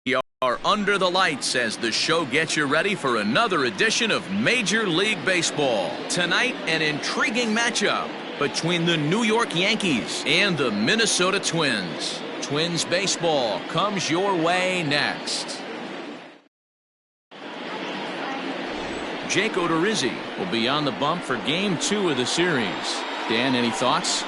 We are under the lights as the show gets you ready for another edition of Major League Baseball. Tonight, an intriguing matchup between the New York Yankees and the Minnesota Twins. Twins baseball comes your way next. Jake Odorizzi will be on the bump for Game 2 of the series. Dan, any thoughts?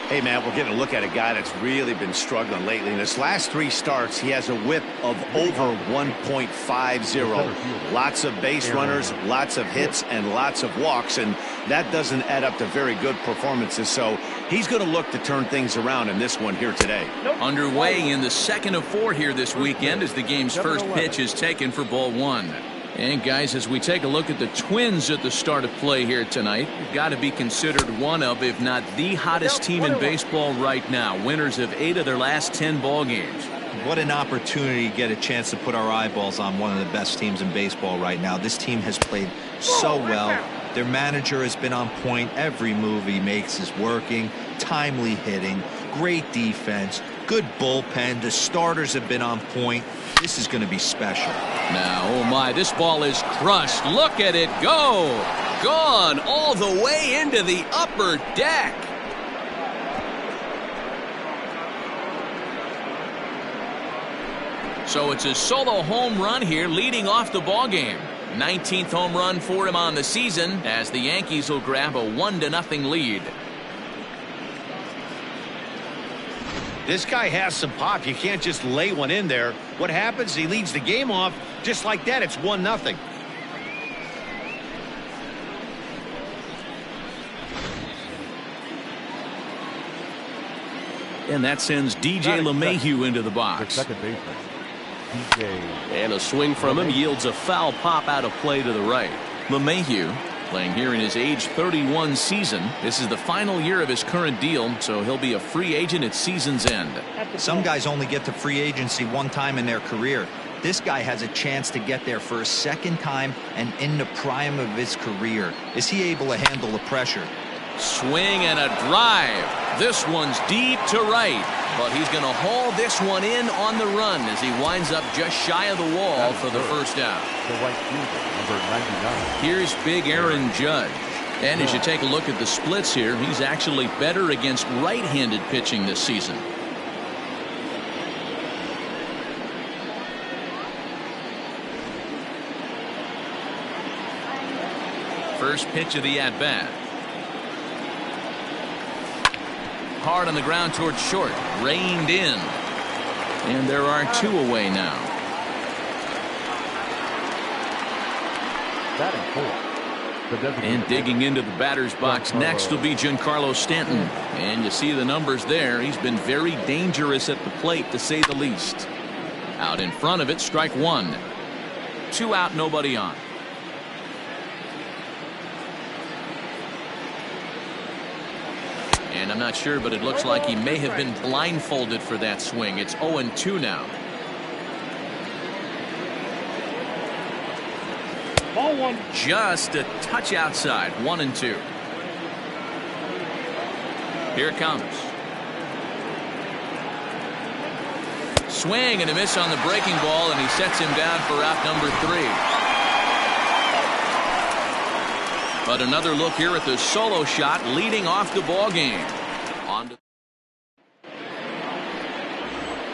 Hey, man, we're getting a look at a guy that's really been struggling lately. In his last 3 starts, he has a whip of over 1.50. Lots of base runners, lots of hits, and lots of walks, and that doesn't add up to very good performances. So he's going to look to turn things around in this one here today. Underway in the second of 4 here this weekend as the game's first pitch is taken for ball 1. And guys, as we take a look at the Twins at the start of play here tonight, you've got to be considered one of, if not the hottest team in baseball right now. Winners of 8 of their last 10 ball games. What an opportunity to get a chance to put our eyeballs on one of the best teams in baseball right now. This team has played so well. Their manager has been on point. Every move he makes is working. Timely hitting, great defense, good bullpen. The starters have been on point. This is going to be special. Now, oh my, this ball is crushed. Look at it go. Gone all the way into the upper deck. So it's a solo home run here leading off the ball game. 19th home run for him on the season as the Yankees will grab a 1-0 lead. This guy has some pop. You can't just lay one in there. What happens? He leads the game off just like that. It's 1-0. And that sends DJ LeMahieu into the box. Second baseman. And a swing from him yields a foul pop out of play to the right. LeMahieu playing here in his age 31 season. This is the final year of his current deal, so he'll be a free agent at season's end. Some guys only get to free agency one time in their career. This guy has a chance to get there for a second time and in the prime of his career. Is he able to handle the pressure? Swing and a drive. This one's deep to right, but he's going to haul this one in on the run as he winds up just shy of the wall for the first out. The right fielder, number 99. Here's big Aaron Judge. And as you take a look at the splits here, he's actually better against right-handed pitching this season. First pitch of the at-bat. Hard on the ground towards short. Reined in. And there are 2 away now. Batting 4. And digging into the batter's box next will be Giancarlo Stanton. And you see the numbers there. He's been very dangerous at the plate, to say the least. Out in front of it, strike 1. 2 out, nobody on. And I'm not sure, but it looks like he may have been blindfolded for that swing. It's 0-2 now. Ball 1. Just a touch outside. 1-2. Here it comes. Swing and a miss on the breaking ball, and he sets him down for out number 3. But another look here at the solo shot leading off the ball game. On to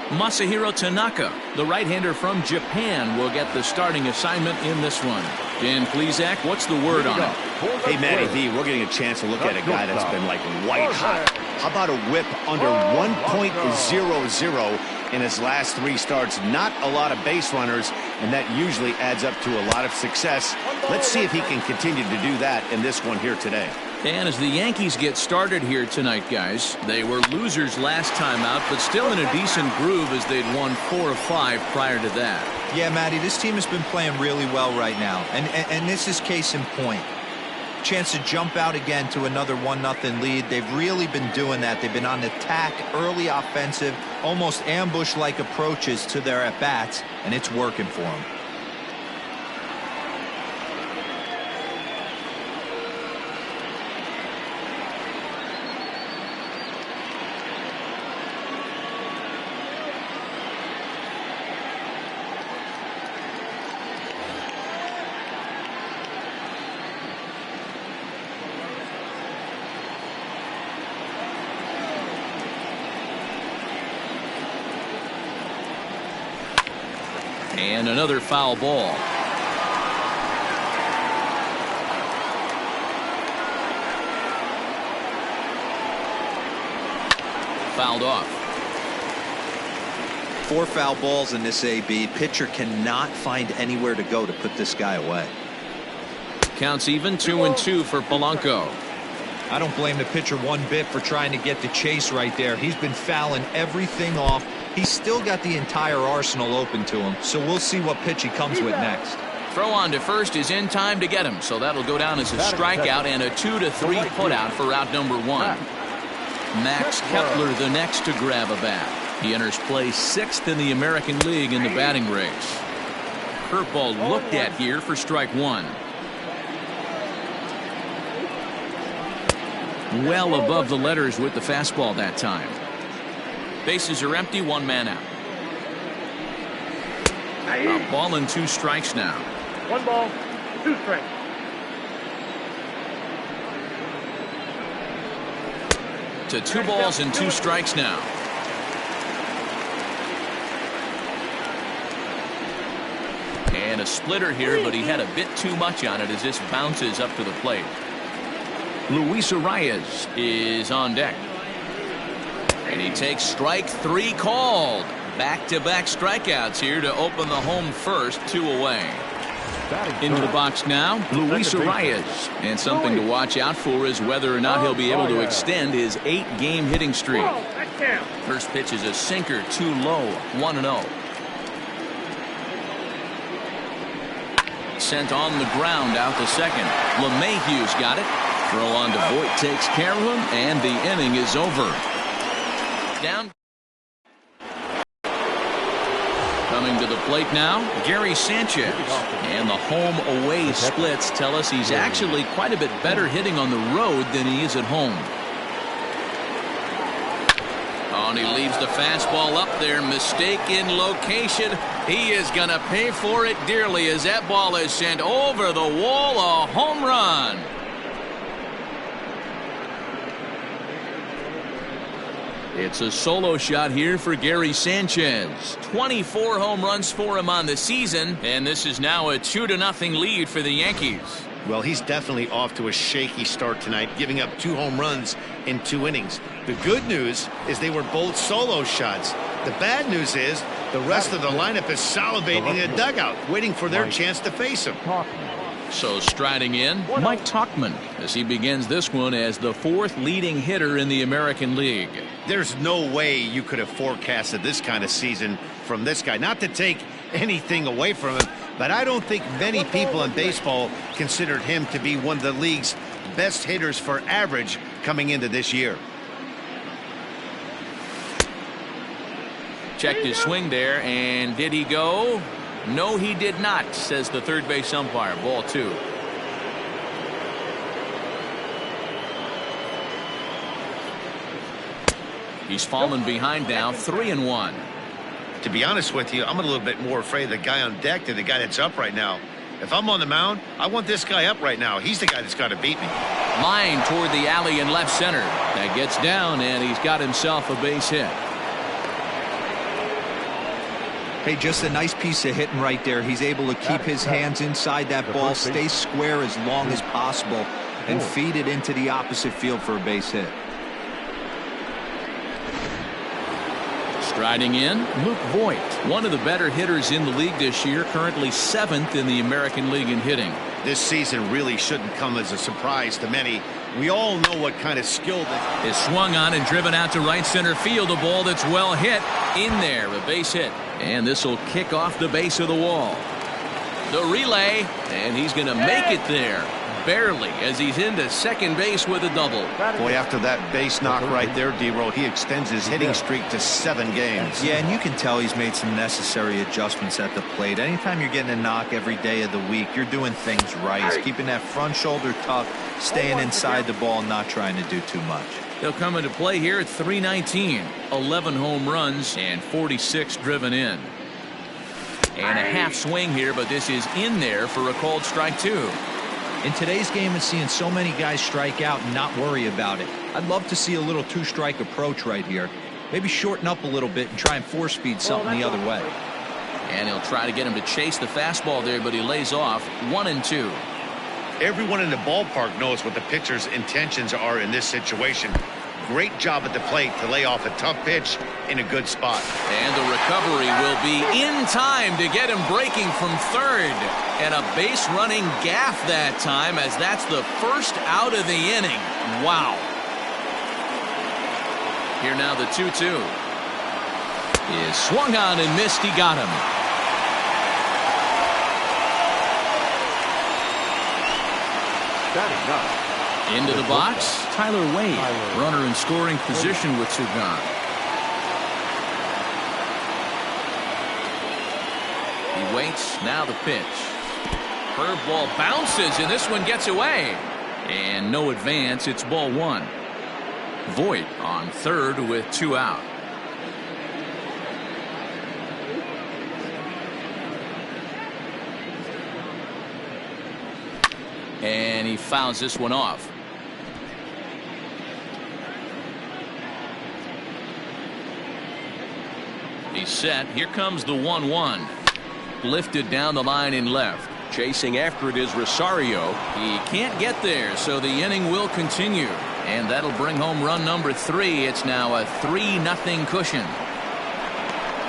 Masahiro Tanaka, the right-hander from Japan, will get the starting assignment in this one. Dan Plesac, what's the word on it? Hey, Matty V, we're getting a chance to look at a guy that's been like white hot. How about a whip under 1.00 in his last 3 starts? Not a lot of base runners, and that usually adds up to a lot of success. Let's see if he can continue to do that in this one here today. And as the Yankees get started here tonight, guys, they were losers last time out, but still in a decent groove as they'd won 4 of 5 prior to that. Yeah, Matty, this team has been playing really well right now, and this is case in point. Chance to jump out again to another 1-0 lead. They've really been doing that. They've been on attack, early offensive, almost ambush-like approaches to their at-bats, and it's working for them. And another foul ball. Fouled off. 4 foul balls in this AB. Pitcher cannot find anywhere to go to put this guy away. Counts even, 2-2 for Polanco. I don't blame the pitcher one bit for trying to get the chase right there. He's been fouling everything off. He's still got the entire arsenal open to him, so we'll see what pitch he comes with next. Throw on to first is in time to get him, so that'll go down as a strikeout and a 2-3 putout for out number 1. Max Kepler the next to grab a bat. He enters play 6th in the American League in the batting race. Curveball looked at here for strike 1. Well above the letters with the fastball that time. Bases are empty, 1 man out. A ball and 2 strikes now. 1 ball, 2 strikes. To 2 balls and 2 strikes now. And a splitter here, but he had a bit too much on it as this bounces up to the plate. Luis Arias is on deck. And he takes strike 3 called. Back-to-back strikeouts here to open the home first, 2 away. Into the box now, Luis Arias. And something to watch out for is whether or not he'll be able to extend his 8-game hitting streak. First pitch is a sinker, too low, 1-0. Sent on the ground out to second. LeMahieu's got it. Throw on to Voit takes care of him, and the inning is over. Down. Coming to the plate now, Gary Sanchez. And the home-away splits tell us he's actually quite a bit better hitting on the road than he is at home. Oh, and he leaves the fastball up there. Mistake in location. He is going to pay for it dearly as that ball is sent over the wall. A home run. It's a solo shot here for Gary Sanchez. 24 home runs for him on the season, and this is now a 2-0 lead for the Yankees. Well, he's definitely off to a shaky start tonight, giving up 2 home runs in 2 innings. The good news is they were both solo shots. The bad news is the rest of the lineup is salivating in the dugout, waiting for their chance to face him. So striding in, Mike Tauchman as he begins this one as the 4th leading hitter in the American League. There's no way you could have forecasted this kind of season from this guy. Not to take anything away from him, but I don't think many people in baseball considered him to be one of the league's best hitters for average coming into this year. Checked his swing there, and did he go? No, he did not, says the third base umpire. Ball 2. He's fallen behind now, 3-1. To be honest with you, I'm a little bit more afraid of the guy on deck than the guy that's up right now. If I'm on the mound, I want this guy up right now. He's the guy that's got to beat me. Line toward the alley in left center. That gets down, and he's got himself a base hit. Hey, just a nice piece of hitting right there. He's able to keep his hands inside that ball, stay square as long as possible, and feed it into the opposite field for a base hit. Striding in, Luke Voit, one of the better hitters in the league this year, currently 7th in the American League in hitting. This season really shouldn't come as a surprise to many. We all know what kind of skill that is swung on and driven out to right center field. A ball that's well hit in there, a base hit. And this will kick off the base of the wall. The relay, and he's going to make it there. Barely, as he's into second base with a double. Boy, after that base knock right there, D-Row, he extends his hitting streak to 7 games. Yeah, and you can tell he's made some necessary adjustments at the plate. Anytime you're getting a knock every day of the week, you're doing things right. He's keeping that front shoulder tucked, staying inside the ball, not trying to do too much. He'll come into play here at 319. 11 home runs and 46 driven in. And a half swing here, but this is in there for a called strike 2. In today's game, and seeing so many guys strike out and not worry about it, I'd love to see a little 2-strike approach right here. Maybe shorten up a little bit and try and 4-speed something the other way. And he'll try to get him to chase the fastball there, but he lays off 1-2. Everyone in the ballpark knows what the pitcher's intentions are in this situation. Great job at the plate to lay off a tough pitch in a good spot. And the recovery will be in time to get him breaking from third. And a base running gaff that time, as that's the first out of the inning. Wow. Here now the 2-2. Is swung on and missed. He got him. Into the box, Tyler Wade. Runner in scoring position with two gone. He waits. Now the pitch. Curveball bounces, and this one gets away. And no advance. It's ball one. Voit on third with two out. And he fouls this one off. He's set. Here comes the 1-1. Lifted down the line in left. Chasing after it is Rosario. He can't get there, so the inning will continue. And that'll bring home run number 3. It's now a 3-0 cushion.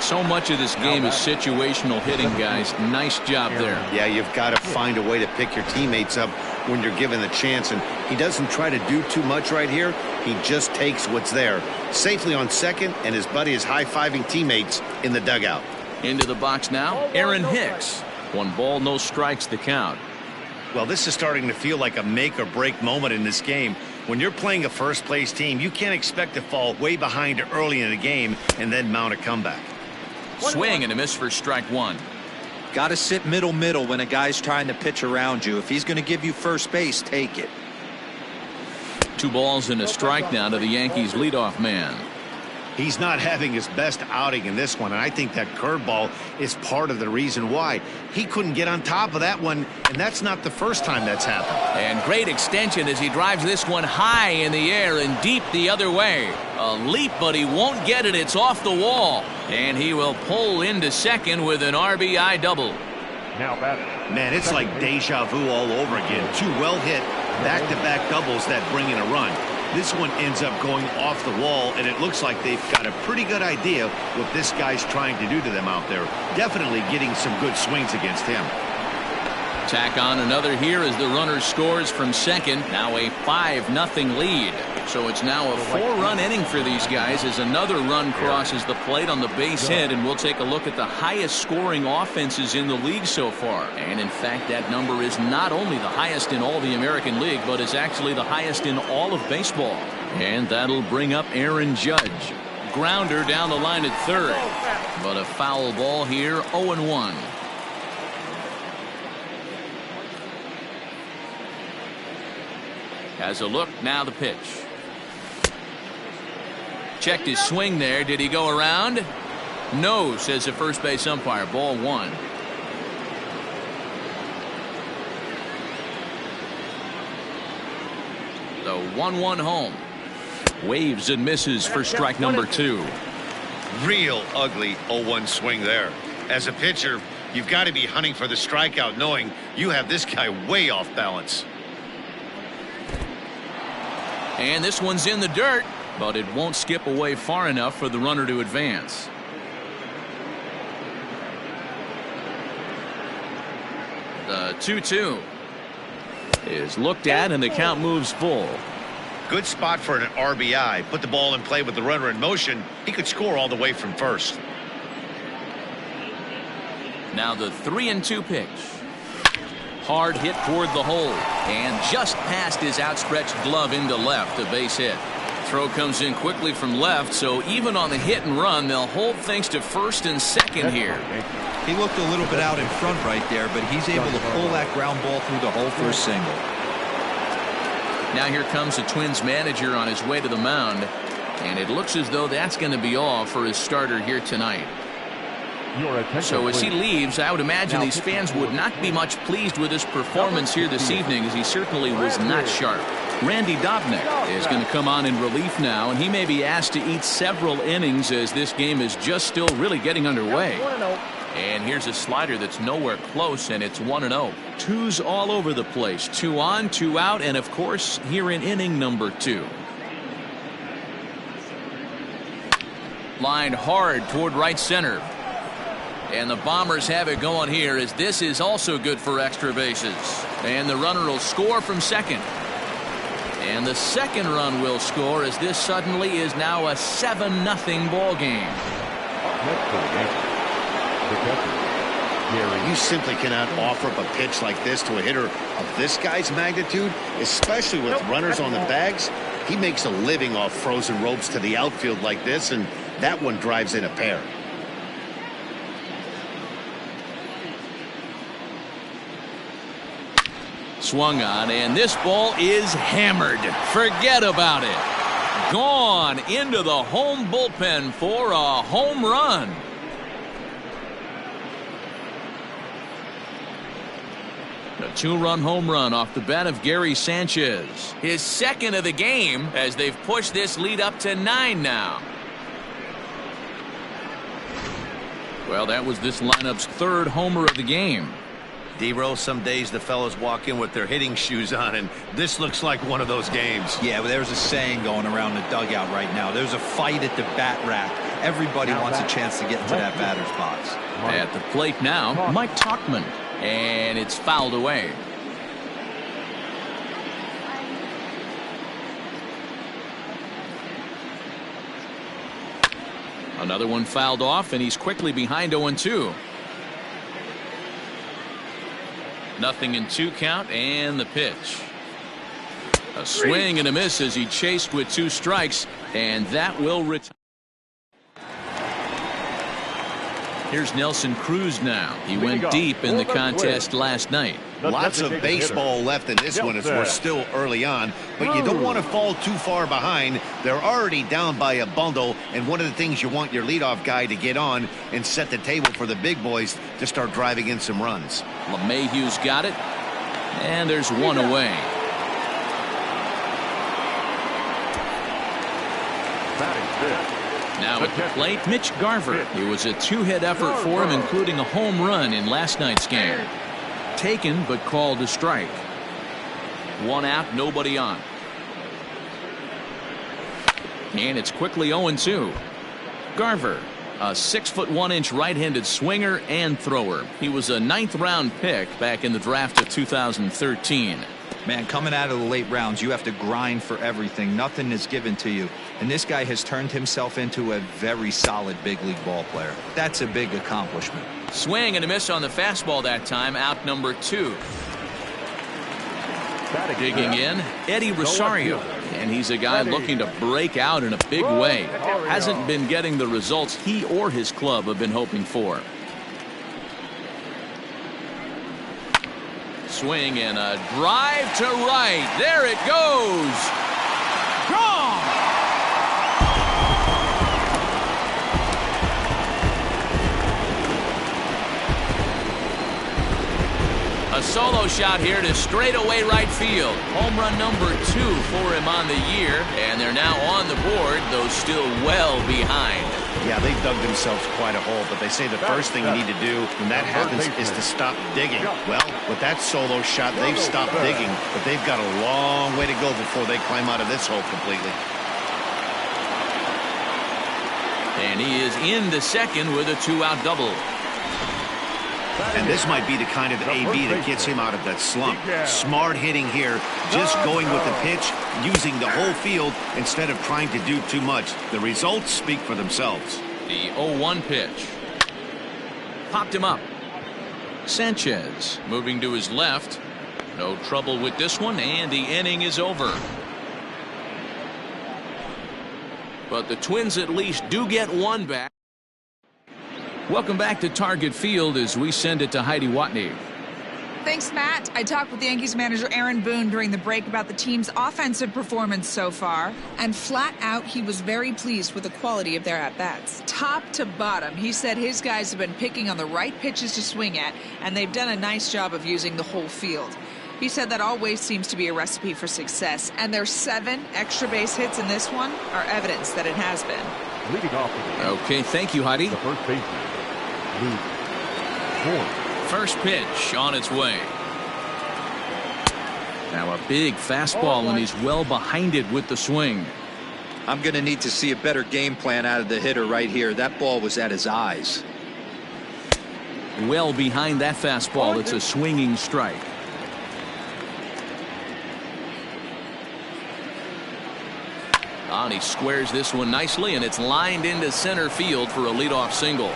So much of this game is situational hitting, guys. Nice job there. Yeah, you've got to find a way to pick your teammates up when you're given the chance, and he doesn't try to do too much right here. He just takes what's there. Safely on second, and his buddy is high-fiving teammates in the dugout. Into the box now, Aaron Hicks. 1 ball, no strikes the count. Well, this is starting to feel like a make-or-break moment in this game. When you're playing a first-place team, you can't expect to fall way behind early in the game and then mount a comeback. Swing and a miss for strike one. Got to sit middle when a guy's trying to pitch around you. If he's going to give you first base, take it. 2 balls and a strike now to the Yankees leadoff man. He's not having his best outing in this one, and I think that curveball is part of the reason why. He couldn't get on top of that one, and that's not the first time that's happened. And great extension as he drives this one high in the air and deep the other way. A leap, but he won't get it. It's off the wall. And he will pull into second with an RBI double. Now batter. Man, it's like deja vu all over again. 2 well-hit back-to-back doubles that bring in a run. This one ends up going off the wall, and it looks like they've got a pretty good idea what this guy's trying to do to them out there. Definitely getting some good swings against him. Tack on another here as the runner scores from second. Now a 5-0 lead. So it's now a 4-run inning for these guys as another run crosses the plate on the base hit, and we'll take a look at the highest scoring offenses in the league so far. And in fact, that number is not only the highest in all the American League, but is actually the highest in all of baseball. And that'll bring up Aaron Judge. Grounder down the line at third, but a foul ball here. 0-1. Has a look. Now the pitch. Checked his swing there. Did he go around? No, says the first base umpire. Ball 1. The 1-1 home. Waves and misses for strike number 2. Real ugly 0-1 swing there. As a pitcher, you've got to be hunting for the strikeout, knowing you have this guy way off balance. And this one's in the dirt, but it won't skip away far enough for the runner to advance. The 2-2 is looked at, and the count moves full. Good spot for an RBI. Put the ball in play with the runner in motion. He could score all the way from first. Now the 3-2 pitch. Hard hit toward the hole, and just past his outstretched glove into left. A base hit. Throw comes in quickly from left, so even on the hit and run, they'll hold things to first and second here. He looked a little bit out in front right there, but he's able to pull that ground ball through the hole for a single. Now here comes the Twins manager on his way to the mound, and it looks as though that's going to be all for his starter here tonight. So as he leaves, I would imagine these fans would not be much pleased with his performance here this evening, as he certainly was not sharp. Randy Dobnak is going to come on in relief now, and he may be asked to eat several innings as this game is just still really getting underway. And here's a slider that's nowhere close, and it's 1-0. Twos all over the place. 2 on, 2 out, and of course here in inning number 2. Lined hard toward right center. And the Bombers have it going here, as this is also good for extra bases. And the runner will score from second. And the second run will score, as this suddenly is now a 7-0 ball game. You simply cannot offer up a pitch like this to a hitter of this guy's magnitude, especially with runners on the bags. He makes a living off frozen ropes to the outfield like this, and that one drives in a pair. Swung on, and this ball is hammered. Forget about it. Gone into the home bullpen for a home run. A 2-run home run off the bat of Gary Sanchez. His second of the game, as they've pushed this lead up to 9 now. Well, that was this lineup's 3rd homer of the game. D-Row, some days the fellas walk in with their hitting shoes on, and this looks like one of those games. Yeah, but there's a saying going around the dugout right now. There's a fight at the bat rack. Everybody wants a chance to get into that batter's box. At the plate now, Mike Tauchman. And it's fouled away. Another one fouled off, and he's quickly behind 0-2. 0-2 count, and the pitch. A swing and a miss as he chased with 2 strikes, and that will retire. Here's Nelson Cruz now. He went deep in the contest last night. Lots of baseball left in this one as we're still early on, but you don't want to fall too far behind. They're already down by a bundle, and one of the things you want your leadoff guy to get on and set the table for the big boys to start driving in some runs. LeMahieu's got it, and there's one away. Now at the plate, Mitch Garver. It was a 2-hit effort for him, including a home run in last night's game. Taken, but called a strike. 1 out, nobody on. And it's quickly 0-2. Garver, a 6'1" right-handed swinger and thrower. He was a 9th-round pick back in the draft of 2013. Man, coming out of the late rounds, you have to grind for everything. Nothing is given to you. And this guy has turned himself into a very solid big league ball player. That's a big accomplishment. Swing and a miss on the fastball that time. Out number 2. Digging in, Eddie Rosario. And he's a guy looking to break out in a big way. Hasn't been getting the results he or his club have been hoping for. Swing and a drive to right. There it goes. Gone. A solo shot here to straightaway right field. Home run number 2 for him on the year, and they're now on the board, though still well behind. Yeah, they've dug themselves quite a hole, but they say the first thing you need to do when that happens is to stop digging. Well, with that solo shot, they've stopped digging, but they've got a long way to go before they climb out of this hole completely. And he is into second with a 2-out double. And this might be the kind of AB that gets him out of that slump. Smart hitting here, just going with the pitch, using the whole field instead of trying to do too much. The results speak for themselves. The 0-1 pitch. Popped him up. Sanchez moving to his left. No trouble with this one, and the inning is over. But the Twins at least do get one back. Welcome back to Target Field as we send it to Heidi Watney. Thanks, Matt. I talked with Yankees manager Aaron Boone during the break about the team's offensive performance so far, and flat out he was very pleased with the quality of their at-bats. Top to bottom, he said his guys have been picking on the right pitches to swing at, and they've done a nice job of using the whole field. He said that always seems to be a recipe for success, and their 7 extra base hits in this one are evidence that it has been. Leading off. Okay, thank you, Heidi. The first baseman, Luke First pitch on its way. Now a big fastball, and he's well behind it with the swing. I'm going to need to see a better game plan out of the hitter right here. That ball was at his eyes. Well behind that fastball. It's a swinging strike. And he squares this one nicely, and it's lined into center field for a leadoff single.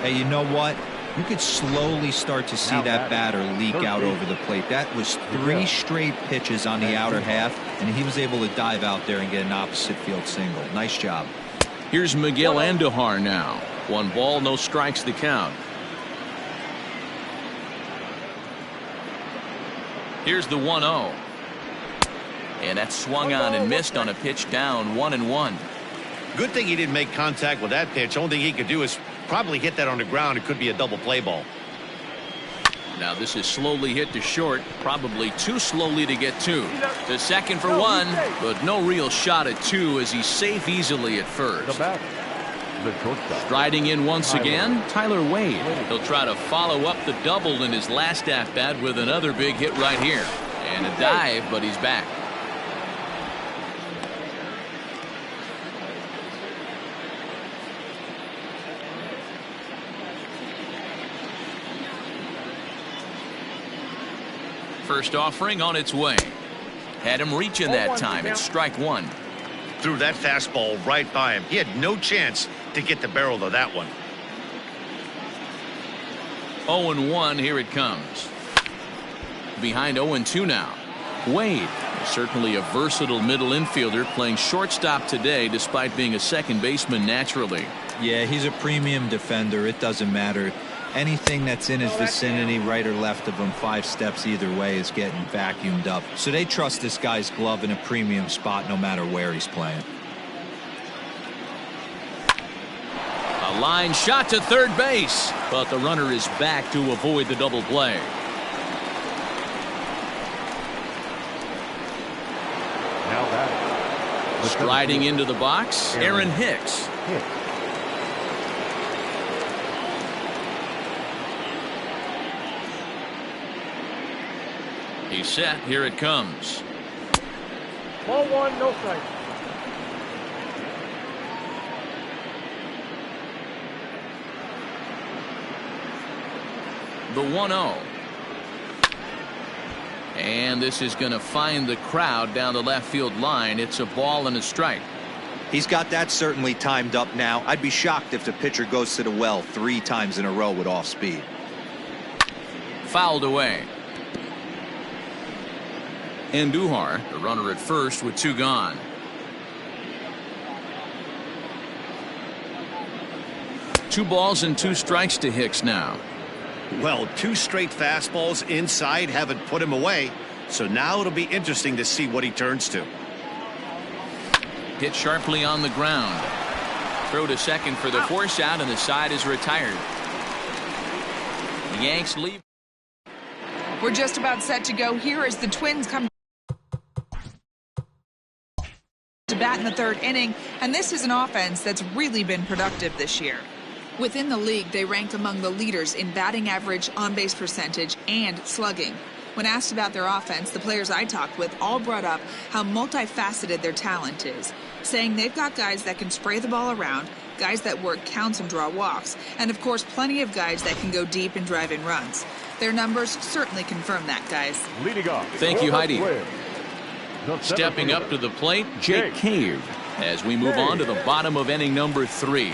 Hey, you know what? You could slowly start to see that batter leak out over the plate. That was 3 straight pitches on the outer half, and he was able to dive out there and get an opposite field single. Nice job. Here's Miguel Andujar now. 1 ball, no strikes the count. Here's the 1-0. And that swung on and missed on a pitch down 1-1. Good thing he didn't make contact with that pitch. Only thing he could do is probably hit that on the ground. It could be a double play ball. Now this is slowly hit to short, probably too slowly to get to second for 1, but no real shot at 2 as he's safe easily at first. Striding in once again, Tyler Wade. He'll try to follow up the double in his last at-bat with another big hit right here. And a dive, but he's back. First offering on its way. Had him reaching that time. It's strike 1. Threw that fastball right by him. He had no chance to get the barrel of that one. 0-1, here it comes. Behind 0-2 now. Wade, certainly a versatile middle infielder, playing shortstop today despite being a second baseman naturally. Yeah, he's a premium defender. It doesn't matter. Anything that's in his vicinity, right or left of him, 5 steps either way, is getting vacuumed up. So they trust this guy's glove in a premium spot no matter where he's playing. A line shot to third base, but the runner is back to avoid the double play. Striding into the box, Aaron Hicks. He's set. Here it comes. Ball 1, no strike. The 1-0. And this is going to find the crowd down the left field line. It's a ball and a strike. He's got that certainly timed up now. I'd be shocked if the pitcher goes to the well 3 times in a row with off speed. Fouled away. Andujar, the runner at first with 2 gone. Two balls and 2 strikes to Hicks now. Well, 2 straight fastballs inside haven't put him away. So now it'll be interesting to see what he turns to. Hit sharply on the ground. Throw to second for the force out, and the side is retired. The Yanks leave. We're just about set to go here as the Twins come to bat in the 3rd inning, and this is an offense that's really been productive this year. Within the league, they rank among the leaders in batting average, on-base percentage, and slugging. When asked about their offense, the players I talked with all brought up how multifaceted their talent is, saying they've got guys that can spray the ball around, guys that work counts and draw walks, and of course plenty of guys that can go deep and drive in runs. Their numbers certainly confirm that, guys. Leading off. Thank you, Heidi. Stepping up to the plate, Jake Cave, as we move on to the bottom of inning number 3.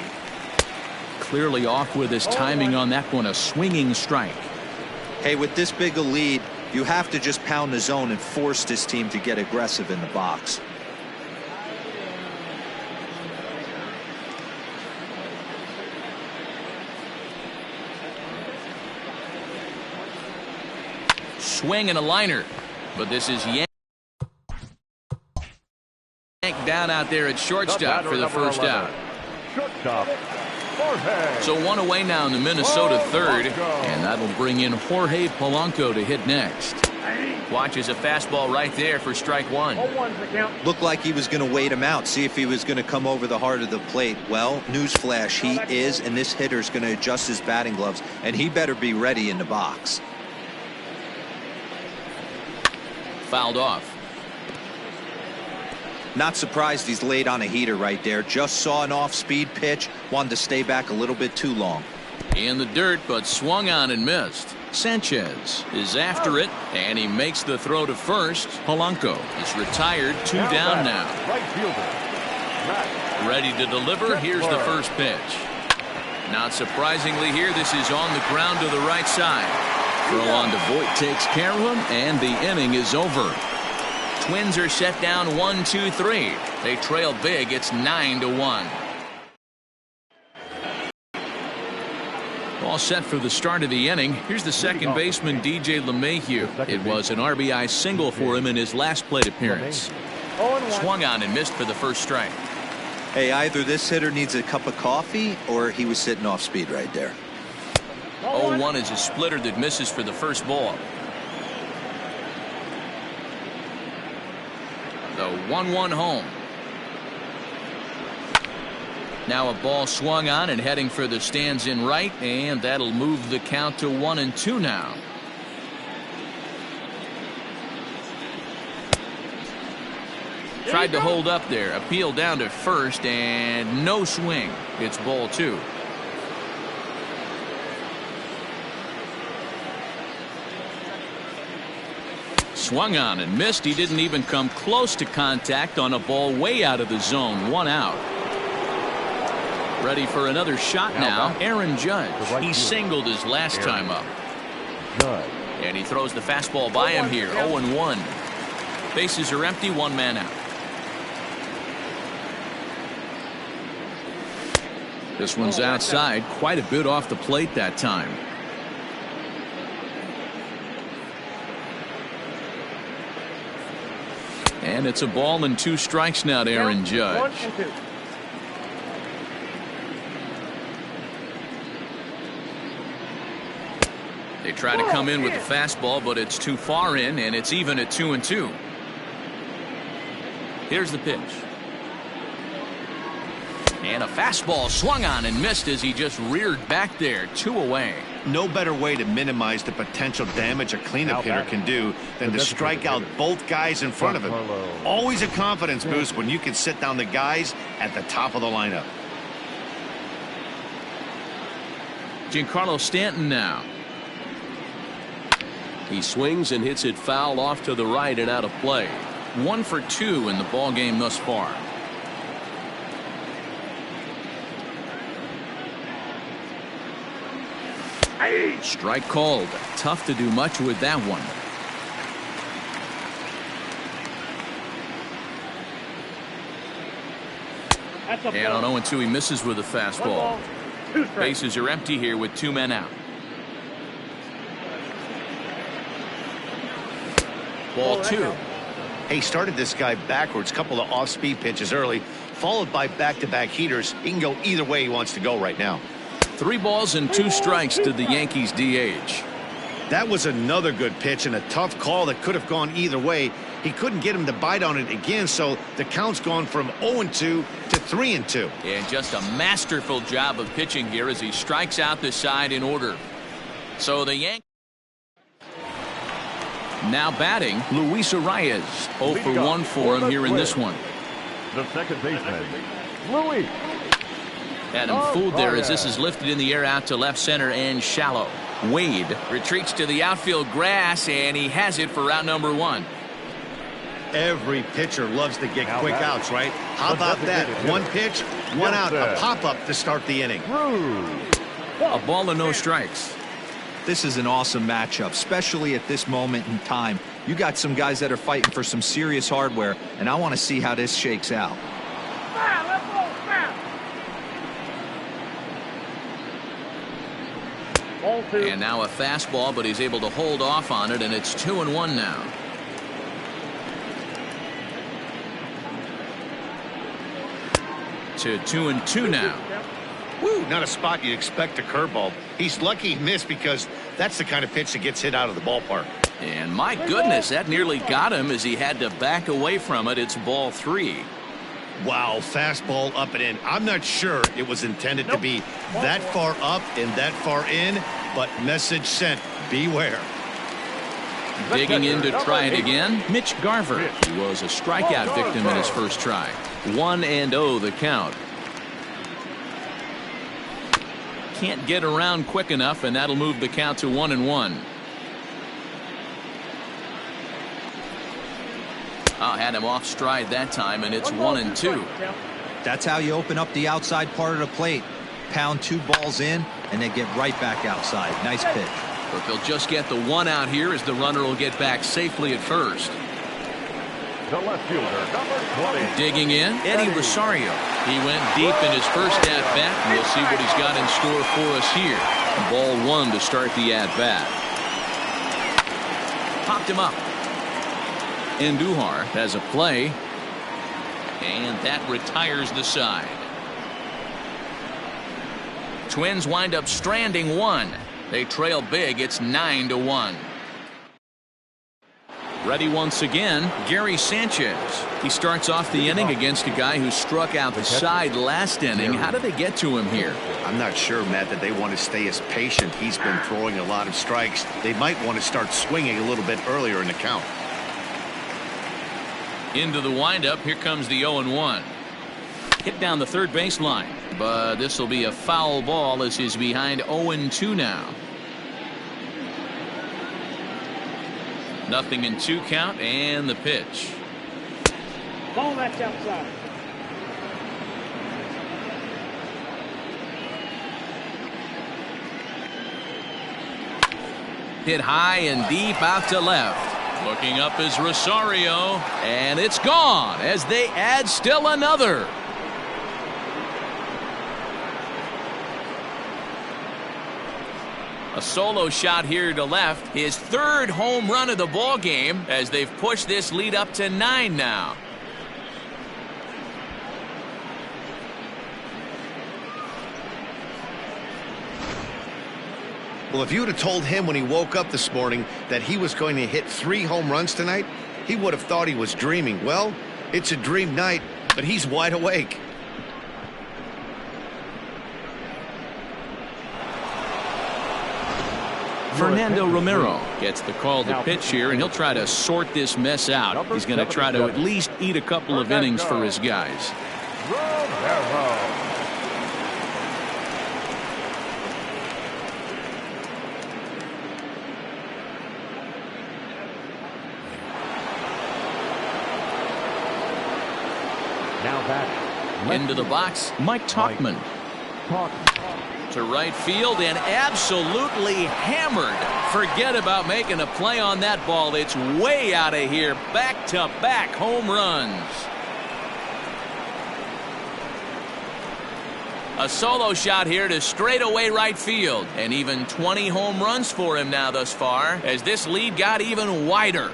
Clearly off with his timing on that one, a swinging strike. Hey, with this big a lead, you have to just pound the zone and force this team to get aggressive in the box. Swing and a liner, but this is yanked down out there at shortstop for the first out. Shortstop. So 1 away now in the Minnesota 3rd, and that'll bring in Jorge Polanco to hit next. Watches a fastball right there for strike one. 0-1's the count. Looked like he was going to wait him out, see if he was going to come over the heart of the plate. Well, newsflash, he is, and this hitter's going to adjust his batting gloves, and he better be ready in the box. Fouled off. Not surprised he's laid on a heater right there. Just saw an off-speed pitch, wanted to stay back a little bit too long. In the dirt, but swung on and missed. Sanchez is after it, and he makes the throw to first. Polanco is retired, 2 down now. Right fielder. Matt. Ready to deliver. Here's the first pitch. Not surprisingly here, this is on the ground to the right side. Throw on to Voit takes care of him, and the inning is over. Twins are set down 1-2-3. They trail big. It's 9-1. All set for the start of the inning. Here's the second baseman, DJ LeMahieu. It was an RBI single for him in his last plate appearance. Swung on and missed for the first strike. Hey, either this hitter needs a cup of coffee or he was sitting off speed right there. 0-1 is a splitter that misses for the first ball. The 1-1 home. Now a ball swung on and heading for the stands in right, and that'll move the count to 1-2 now. Tried to hold up there. Appeal down to first, and no swing. It's ball 2. Swung on and missed. He didn't even come close to contact on a ball way out of the zone. 1 out. Ready for another shot now. Aaron Judge. He singled his last time up. And he throws the fastball by him here. 0-1. Bases are empty. 1 man out. This one's outside. Quite a bit off the plate that time. And it's a ball and 2 strikes now to Aaron Judge. 1 and 2. They try to come in with the fastball, but it's too far in, and it's even at 2-2. Here's the pitch. And a fastball swung on and missed as he just reared back there. 2 away. No better way to minimize the potential damage a cleanup hitter can do than to strike out both guys in front of him. Always a confidence boost when you can sit down the guys at the top of the lineup. Giancarlo Stanton now. He swings and hits it foul off to the right and out of play. 1 for 2 in the ball game thus far. Strike called. Tough to do much with that one. And on 0-2 he misses with a fastball. Bases are empty here with 2 men out. Ball 2. He started this guy backwards, couple of off-speed pitches early, followed by back-to-back heaters. He can go either way he wants to go right now. 3 balls and 2 strikes to the Yankees DH. That was another good pitch and a tough call that could have gone either way. He couldn't get him to bite on it again, so the count's gone from 0-2 to 3-2. And just a masterful job of pitching here as he strikes out the side in order. So the Yankees now batting, Luis Arias. 0 for 1 for him here in this one. The second baseman, Louis. Had him fooled there as this is lifted in the air out to left center and shallow. Wade retreats to the outfield grass, and he has it for round number 1. Every pitcher loves to get quick outs, right? How about that? 1 pitch, 1 out, a pop-up to start the inning. A ball and no strikes. This is an awesome matchup, especially at this moment in time. You got some guys that are fighting for some serious hardware, and I want to see how this shakes out. And now a fastball, but he's able to hold off on it, and it's 2-1 now. To 2-2 now. Woo, not a spot you'd expect a curveball. He's lucky he missed because that's the kind of pitch that gets hit out of the ballpark. And my goodness, that nearly got him as he had to back away from it. It's ball 3. Wow, fastball up and in. I'm not sure it was intended to be that far up and that far in, but message sent, beware. Digging in to try it again, Mitch Garver. He was a strikeout victim in his first try. 1-0 the count. Can't get around quick enough, and that'll move the count to 1-1. Had him off stride that time, and it's 1-2. That's how you open up the outside part of the plate. Pound 2 balls in, and then get right back outside. Nice pitch. But they'll just get the 1 out here as the runner will get back safely at first. The left fielder, number 20. Digging in, Eddie Rosario. He went deep in his first at-bat, and we'll see what he's got in store for us here. Ball 1 to start the at-bat. Popped him up. Andujar has a play, and that retires the side. Twins wind up stranding 1. They trail big. It's 9-1. Ready once again, Gary Sanchez. He starts off the inning against a guy who struck out the side last inning. How did they get to him here? I'm not sure, Matt, that they want to stay as patient. He's been throwing a lot of strikes. They might want to start swinging a little bit earlier in the count. Into the windup. Here comes the 0-1. Hit down the third baseline, but this will be a foul ball as he's behind 0-2 now. 0-2 count, and the pitch. Ball that's outside. Hit high and deep out to left. Looking up is Rosario, and it's gone as they add still another. A solo shot here to left, his 3rd home run of the ball game as they've pushed this lead up to 9 now. Well, if you would have told him when he woke up this morning that he was going to hit 3 home runs tonight, he would have thought he was dreaming. Well, it's a dream night, but he's wide awake. Fernando Romero gets the call to pitch here, and he'll try to sort this mess out. He's going to try to at least eat a couple of innings for his guys. Romero. Now back. Into the box, Mike Tauchman. To right field and absolutely hammered. Forget about making a play on that ball. It's way out of here. Back-to-back home runs. A solo shot here to straightaway right field. And even 20 home runs for him now thus far as this lead got even wider.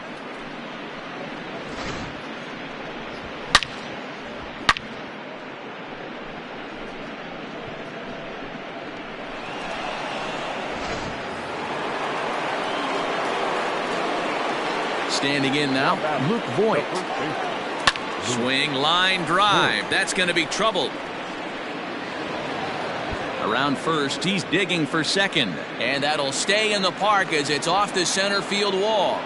Standing in now, Luke Voigt. Swing, line, drive. That's going to be trouble. Around first, he's digging for second. And that'll stay in the park as it's off the center field wall.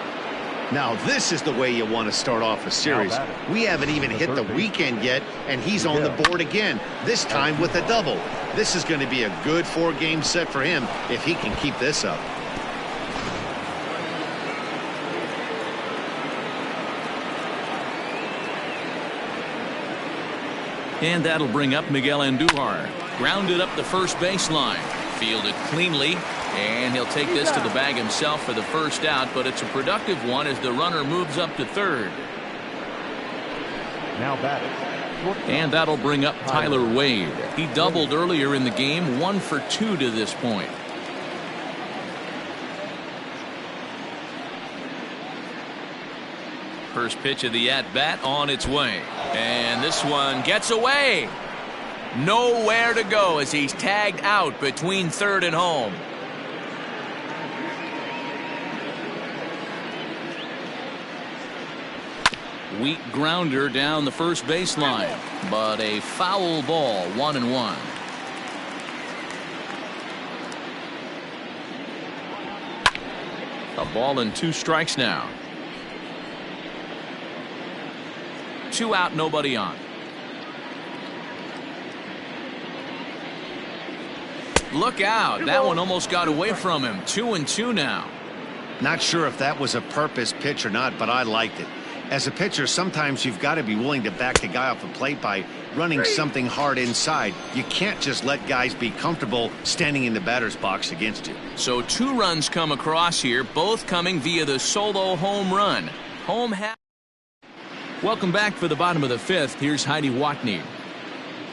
Now, this is the way you want to start off a series. We haven't even hit the weekend yet, and he's on the board again, this time with a double. This is going to be a good 4-game set for him if he can keep this up. And that'll bring up Miguel Andujar. Grounded up the first baseline. Fielded cleanly. And he'll take this to the bag himself for the first out. But it's a productive one as the runner moves up to third. Now batting. And that'll bring up Tyler Wade. He doubled earlier in the game. 1 for 2 to this point. First pitch of the at-bat on its way. And this one gets away. Nowhere to go as he's tagged out between third and home. Weak grounder down the first baseline, but a foul ball, 1-1. A ball and 2 strikes now. 2 out, nobody on. Look out. That one almost got away from him. 2-2 now. Not sure if that was a purpose pitch or not, but I liked it. As a pitcher, sometimes you've got to be willing to back the guy off the plate by running something hard inside. You can't just let guys be comfortable standing in the batter's box against you. So 2 runs come across here, both coming via the solo home run. Welcome back for the bottom of the 5th. Here's Heidi Watney.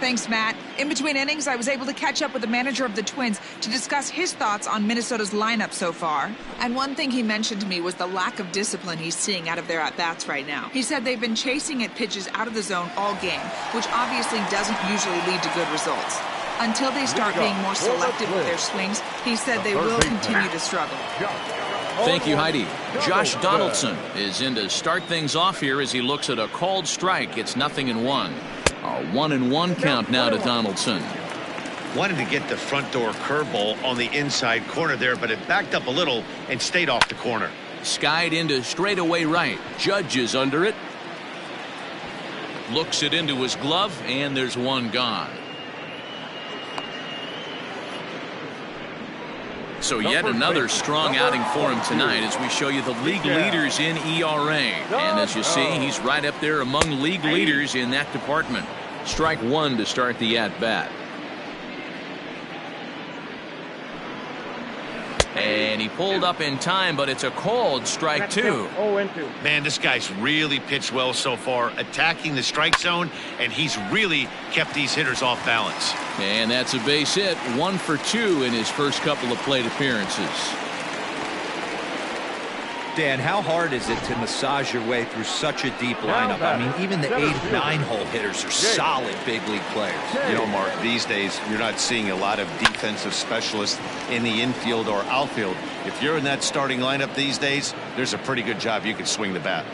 Thanks, Matt. In between innings, I was able to catch up with the manager of the Twins to discuss his thoughts on Minnesota's lineup so far. And one thing he mentioned to me was the lack of discipline he's seeing out of their at-bats right now. He said they've been chasing at pitches out of the zone all game, which obviously doesn't usually lead to good results. Until they start being more selective with their swings, he said they will continue to struggle. Thank you, Heidi. Josh Donaldson is in to start things off here as he looks at a called strike. It's 0-1. A 1-1 count now to Donaldson. Wanted to get the front door curveball on the inside corner there, but it backed up a little and stayed off the corner. Skied into straightaway right. Judge is under it. Looks it into his glove, and there's 1 gone. So yet another strong outing for him tonight as we show you the league leaders in ERA. And as you see, he's right up there among league leaders in that department. Strike 1 to start the at-bat. And he pulled up in time, but it's a called strike 2. Man, this guy's really pitched well so far, attacking the strike zone, and he's really kept these hitters off balance. And that's a base hit, 1 for 2 in his first couple of plate appearances. Dan, how hard is it to massage your way through such a deep lineup? I mean, even the 8-9 hole hitters are solid big league players. You know, Mark, these days you're not seeing a lot of defensive specialists in the infield or outfield. If you're in that starting lineup these days, there's a pretty good job you can swing the bat.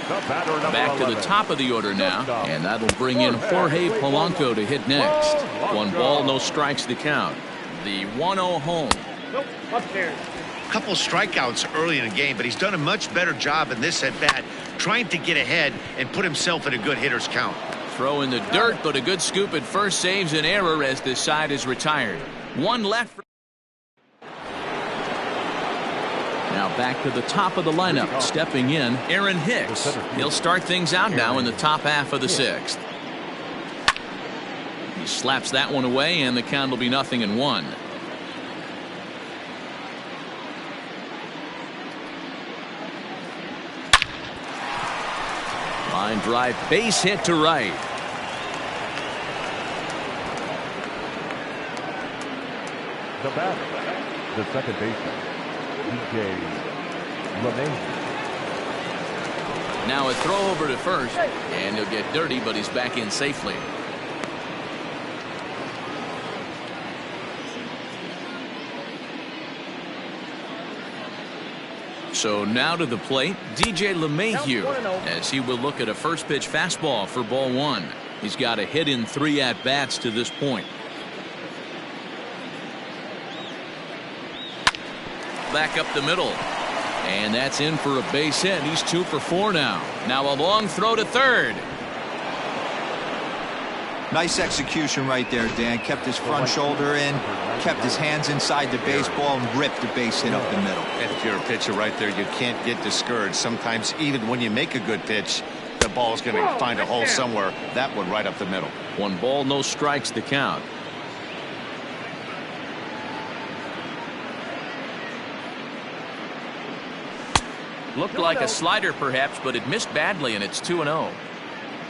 Back to the top of the order now, and that'll bring in Jorge Polanco to hit next. 1 ball, no strikes to count. The 1-0 home. A couple strikeouts early in the game, but he's done a much better job in this at bat, trying to get ahead and put himself in a good hitter's count. Throw in the dirt, but a good scoop at first saves an error as this side is retired. 1 left. Now back to the top of the lineup. Stepping in, Aaron Hicks. He'll start things out now in the top half of the 6th. He slaps that one away, and the count will be 0-1. Line drive, base hit to right. The batter, the second baseman, DJ LeMay. Now a throw over to first, and he'll get dirty, but he's back in safely. So now to the plate, DJ LeMahieu, as he will look at a first pitch fastball for ball 1. He's got a hit in 3 at-bats to this point. Back up the middle. And that's in for a base hit. He's 2 for 4 now. Now a long throw to third. Nice execution right there, Dan. Kept his front shoulder in, kept his hands inside the baseball, and ripped the base hit up the middle. And if you're a pitcher right there, you can't get discouraged. Sometimes even when you make a good pitch, the ball's going to find a hole somewhere. That one right up the middle. 1 ball, no strikes to count. Looked like a slider perhaps, but it missed badly, and it's 2-0.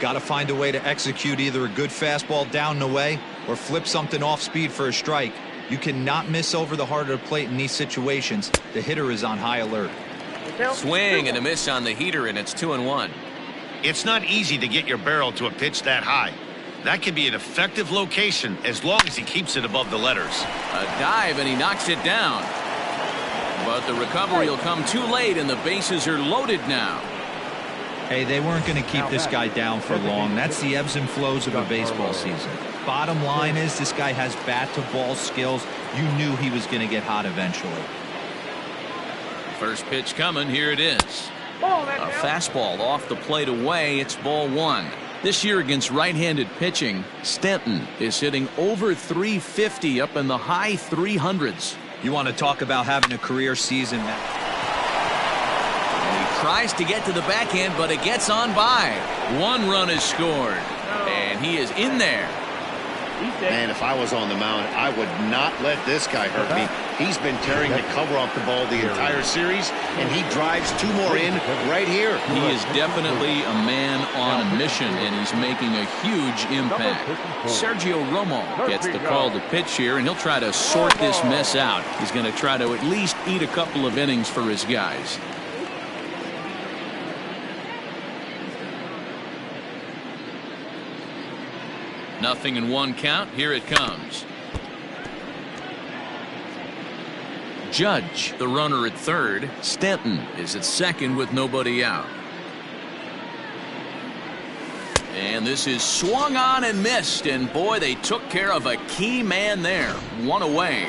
Got to find a way to execute either a good fastball down the way or flip something off speed for a strike. You cannot miss over the heart of the plate in these situations. The hitter is on high alert. Swing and a miss on the heater, and it's 2-1. It's not easy to get your barrel to a pitch that high. That can be an effective location as long as he keeps it above the letters. A dive, and he knocks it down. But the recovery will come too late, and the bases are loaded now. Hey, they weren't going to keep this guy down for long. That's the ebbs and flows of a baseball season. Bottom line is this guy has bat-to-ball skills. You knew he was going to get hot eventually. First pitch coming. Here it is. A fastball off the plate away. It's ball one. This year against right-handed pitching, Stanton is hitting over 350 up in the high 300s. You want to talk about having a career season. And he tries to get to the backhand, but it gets on by. One run is scored, and he is in there. Man, if I was on the mound, I would not let this guy hurt me. He's been tearing the cover off the ball the entire series, and he drives two more in right here. He is definitely a man on a mission, and he's making a huge impact. Sergio Romo gets the call to pitch here, and he'll try to sort this mess out. He's going to try to at least eat a couple of innings for his guys. Nothing in one count. Here it comes. Judge, the runner at third. Stanton is at second with nobody out. And this is swung on and missed. And boy, they took care of a key man there. One away.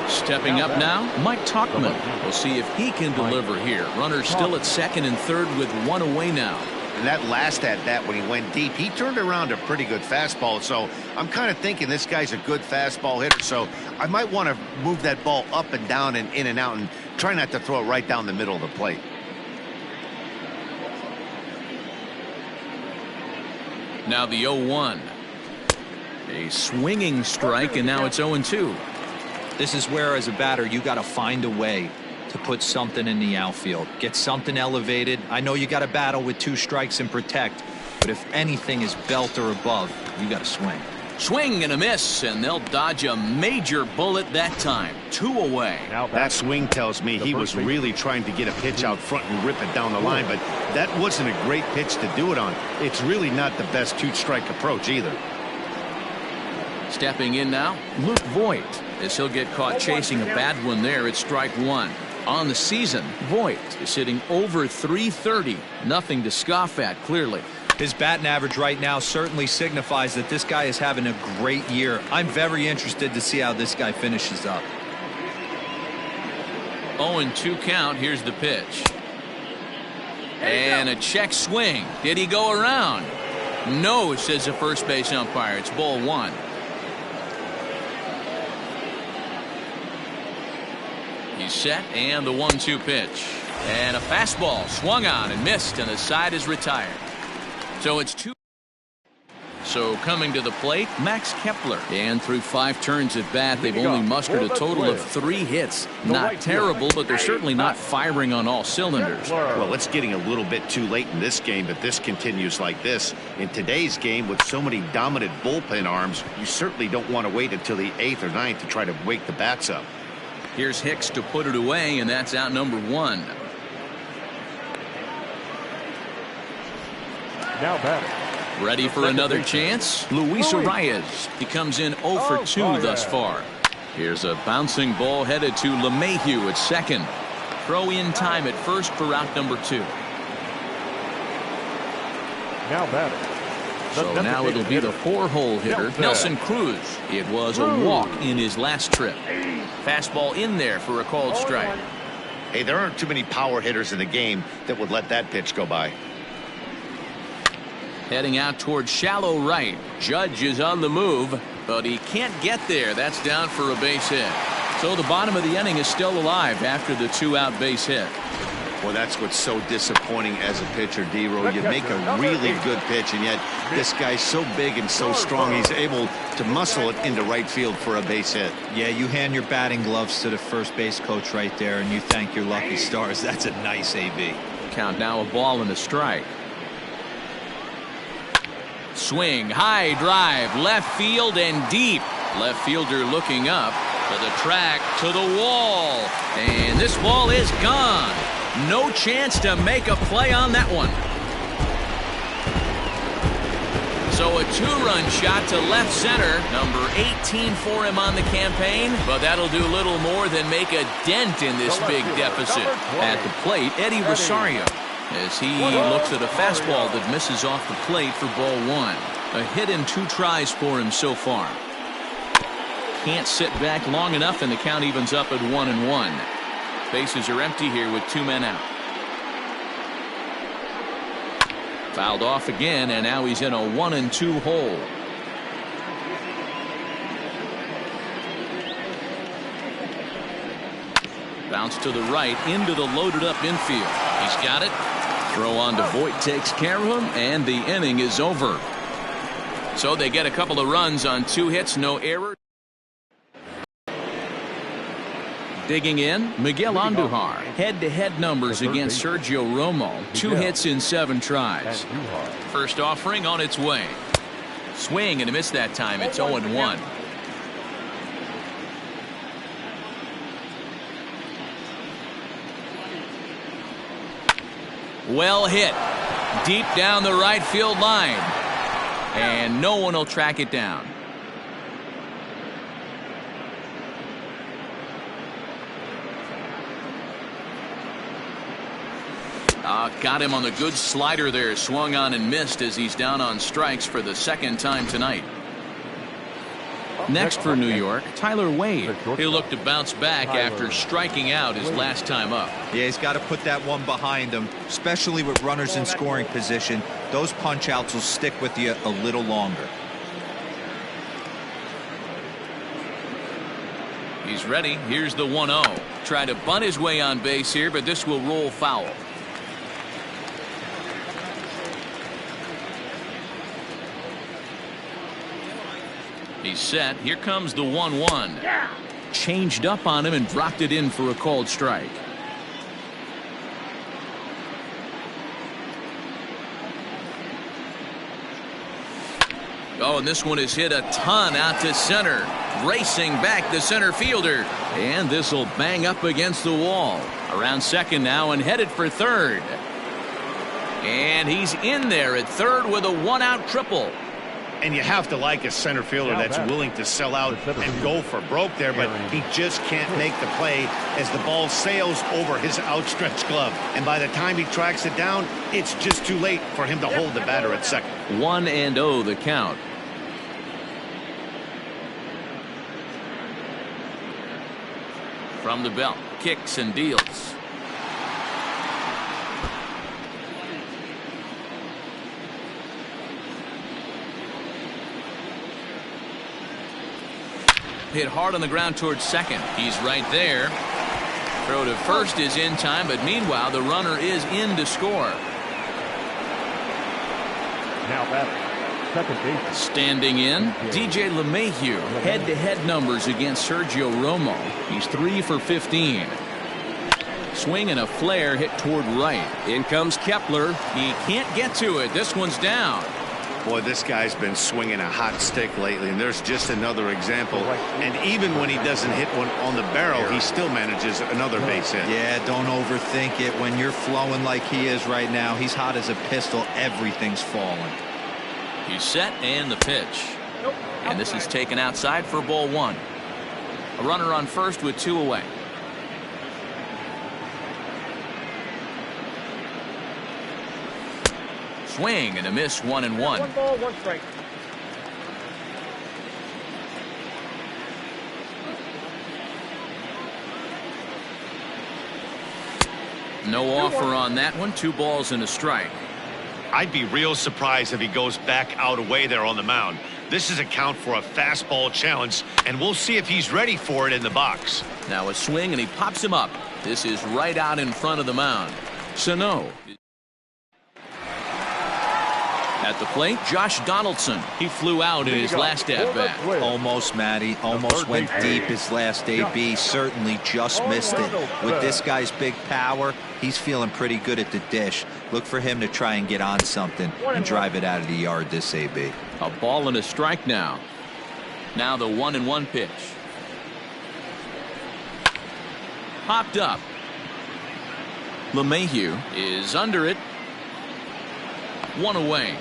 Stepping up now, Mike Tauchman. We'll see if he can deliver here. Runner still at second and third with one away now. And that last at bat when he went deep, he turned around a pretty good fastball. So I'm kind of thinking this guy's a good fastball hitter. So I might want to move that ball up and down and in and out and try not to throw it right down the middle of the plate. Now the 0-1. A swinging strike, and now it's 0-2. This is where, as a batter, you got to find a way to put something in the outfield, get something elevated. I know you got to battle with two strikes and protect, but if anything is belt or above, you got to swing. Swing and a miss, and they'll dodge a major bullet that time. Two away. That swing tells me he was really trying to get a pitch out front and rip it down the line, but that wasn't a great pitch to do it on. It's really not the best two-strike approach either. Stepping in now, Luke Voit, as he'll get caught chasing a bad one there at strike one. On the season, Voit is hitting over 330. Nothing to scoff at, clearly. His batting average right now certainly signifies that this guy is having a great year. I'm very interested to see how this guy finishes up. 0-2 count. Here's the pitch. And a check swing. Did he go around? No, says the first base umpire. It's ball one. He's set, and the 1-2 pitch. And a fastball swung on and missed, and the side is retired. So it's two. So coming to the plate, Max Kepler. And through 5 turns at bat, they've only mustered a total of 3 hits. Not terrible, but they're certainly not firing on all cylinders. Well, it's getting a little bit too late in this game, but this continues like this. In today's game, with so many dominant bullpen arms, you certainly don't want to wait until the 8th or 9th to try to wake the bats up. Here's Hicks to put it away, and that's out number 1. Now batting. Ready for another chance? Luis Arias. He comes in 0 for 2 thus far. Here's a bouncing ball headed to LeMahieu at second. Throw in time at first for out number 2. Now batting. So now it'll be the 4-hole hitter, Nelson Cruz. It was a walk in his last trip. Fastball in there for a called strike. Hey, there aren't too many power hitters in the game that would let that pitch go by. Heading out towards shallow right. Judge is on the move, but he can't get there. That's down for a base hit. So the bottom of the inning is still alive after the 2-out base hit. Well, that's what's so disappointing as a pitcher, D-Roll. You make a really good pitch, and yet this guy's so big and so strong, he's able to muscle it into right field for a base hit. Yeah, you hand your batting gloves to the first base coach right there, and you thank your lucky stars. That's a nice AB. Count now a ball and a strike. Swing, high drive, left field and deep. Left fielder looking up to the track, to the wall. And this ball is gone. No chance to make a play on that one. So a two-run shot to left center. Number 18 for him on the campaign. But that'll do little more than make a dent in this big deficit. At the plate, Eddie Rosario, as he looks at a fastball that misses off the plate for ball one. A hit in 2 tries for him so far. Can't sit back long enough, and the count evens up at 1-1. Bases are empty here with 2 men out. Fouled off again, and now he's in a 1-2 hole. Bounce to the right into the loaded up infield. He's got it. Throw on to Voit takes care of him, and the inning is over. So they get a couple of runs on 2 hits, no errors. Digging in, Miguel Andujar. Head-to-head numbers against Sergio Romo. 2 hits in 7 tries. First offering on its way. Swing and a miss that time. It's 0-1. Well hit. Deep down the right field line. And no one will track it down. Got him on the good slider there. Swung on and missed as he's down on strikes for the 2nd time tonight. Next for New York, Tyler Wade. He'll look to bounce back after striking out his last time up. Yeah, he's got to put that one behind him, especially with runners in scoring position. Those punch outs will stick with you a little longer. He's ready. Here's the 1-0. Try to bunt his way on base here, but this will roll foul. He's set. Here comes the 1-1. Changed up on him and dropped it in for a called strike. Oh, and this one is hit a ton out to center. Racing back the center fielder. And this will bang up against the wall. Around second now and headed for third. And he's in there at third with a 1-out triple. And you have to like a center fielder that's willing to sell out and go for broke there, but he just can't make the play as the ball sails over his outstretched glove. And by the time he tracks it down, it's just too late for him to hold the batter at second. 1-0 the count. From the belt, kicks and deals. Hit hard on the ground towards second. He's right there. Throw to first is in time, but meanwhile the runner is in to score. Now batter, second base. Standing in, DJ LeMahieu. Head-to-head numbers against Sergio Romo. He's 3 for 15. Swing and a flare hit toward right. In comes Kepler. He can't get to it. This one's down. Boy, this guy's been swinging a hot stick lately, and there's just another example. And even when he doesn't hit one on the barrel, he still manages another base hit. Yeah, don't overthink it. When you're flowing like he is right now, he's hot as a pistol. Everything's falling. He's set and the pitch. And this is taken outside for ball 1. A runner on first with 2 away. Swing and a miss, 1-1. 1 ball, 1 strike. No offer on that one. 2 balls and a strike. I'd be real surprised if he goes back out away there on the mound. This is a count for a fastball challenge, and we'll see if he's ready for it in the box. Now a swing and he pops him up. This is right out in front of the mound. Sano. At the plate, Josh Donaldson. He flew out in his last at-bat. Almost, Matty. Almost went deep his last AB. Certainly just missed it. With this guy's big power, he's feeling pretty good at the dish. Look for him to try and get on something and drive it out of the yard this AB. A ball and a strike now. Now the 1-1 pitch. Popped up. LeMahieu is under it. 1 away.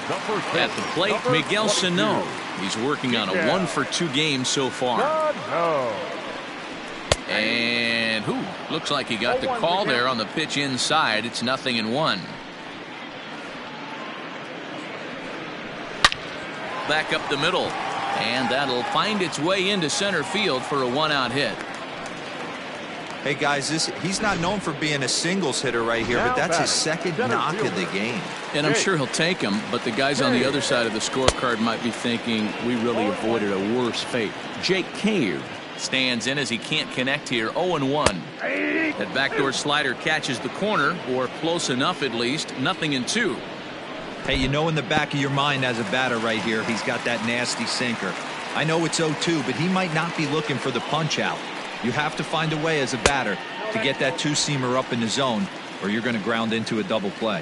At the plate, Miguel Sano. He's working on a 1-for-2 game so far. And looks like he got the call there on the pitch inside. It's 0-1. Back up the middle, and that'll find its way into center field for a 1-out hit. Hey guys, he's not known for being a singles hitter right here, but that's his second knock of the game. And I'm sure he'll take him, but the guys on the other side of the scorecard might be thinking we really avoided a worse fate. Jake Cave stands in as he can't connect here. 0-1. That backdoor slider catches the corner, or close enough at least. 0-2. Hey, you know in the back of your mind as a batter right here, he's got that nasty sinker. I know it's 0-2, but he might not be looking for the punch out. You have to find a way as a batter to get that two-seamer up in the zone, or you're going to ground into a double play.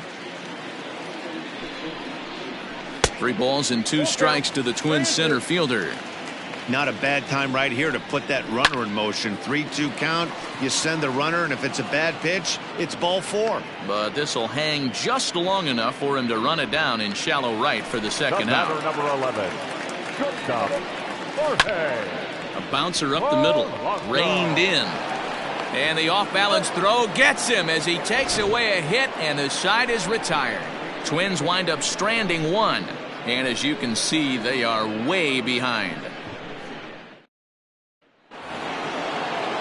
3 balls and 2 strikes to the Twins center fielder. Not a bad time right here to put that runner in motion. 3-2 count. You send the runner, and if it's a bad pitch, it's ball 4. But this will hang just long enough for him to run it down in shallow right for the second out. Number 11, shortstop, Jorge. A bouncer up the middle, reined in. And the off-balance throw gets him as he takes away a hit, and the side is retired. Twins wind up stranding 1. And as you can see, they are way behind.